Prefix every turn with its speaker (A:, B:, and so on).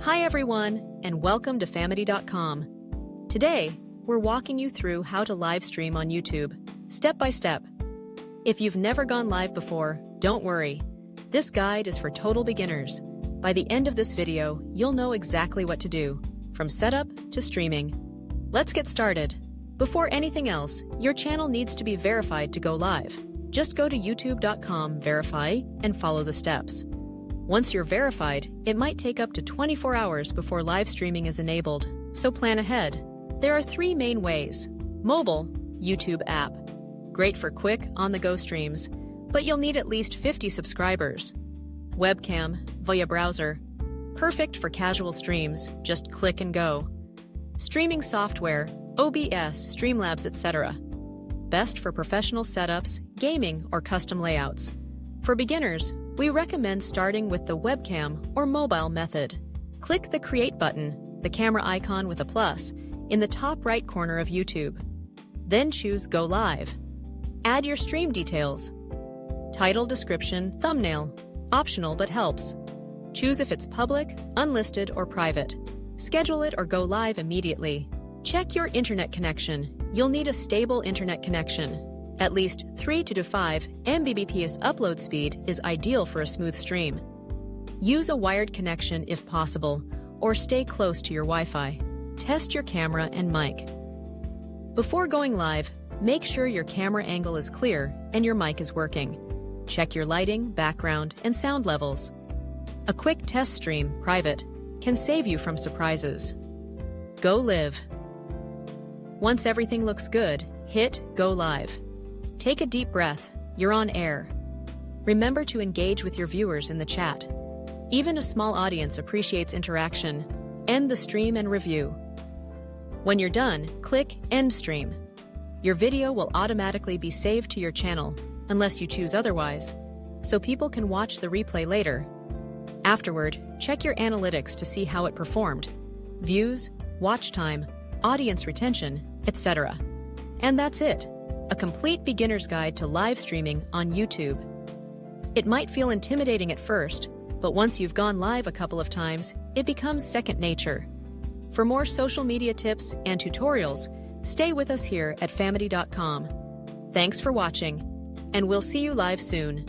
A: Hi everyone, and welcome to Famety.com. Today, we're walking you through how to live stream on YouTube, step by step. If you've never gone live before, don't worry. This guide is for total beginners. By the end of this video, you'll know exactly what to do, from setup to streaming. Let's get started. Before anything else, your channel needs to be verified to go live. Just go to youtube.com, verify, and follow the steps. Once you're verified, it might take up to 24 hours before live streaming is enabled, so plan ahead. There are 3 main ways. Mobile, YouTube app. Great for quick, on-the-go streams, but you'll need at least 50 subscribers. Webcam, via browser. Perfect for casual streams, just click and go. Streaming software, OBS, Streamlabs, etc. Best for professional setups, gaming, or custom layouts. For beginners, we recommend starting with the webcam or mobile method. Click the Create button, the camera icon with a plus, in the top right corner of YouTube. Then choose Go Live. Add your stream details. Title, description, thumbnail. Optional but helps. Choose if it's public, unlisted, or private. Schedule it or go live immediately. Check your internet connection. You'll need a stable internet connection. At least 3 to 5 Mbps upload speed is ideal for a smooth stream. Use a wired connection if possible, or stay close to your Wi-Fi. Test your camera and mic. Before going live, make sure your camera angle is clear and your mic is working. Check your lighting, background, and sound levels. A quick test stream, private, can save you from surprises. Go live. Once everything looks good, hit Go Live. Take a deep breath, you're on air. Remember to engage with your viewers in the chat. Even a small audience appreciates interaction. End the stream and review. When you're done, click End Stream. Your video will automatically be saved to your channel, unless you choose otherwise, so people can watch the replay later. Afterward, check your analytics to see how it performed. Views, watch time, audience retention, etc. And that's it. A complete beginner's guide to live streaming on YouTube. It might feel intimidating at first, but once you've gone live a couple of times, it becomes second nature. For more social media tips and tutorials, stay with us here at Famety.com. Thanks for watching, and we'll see you live soon.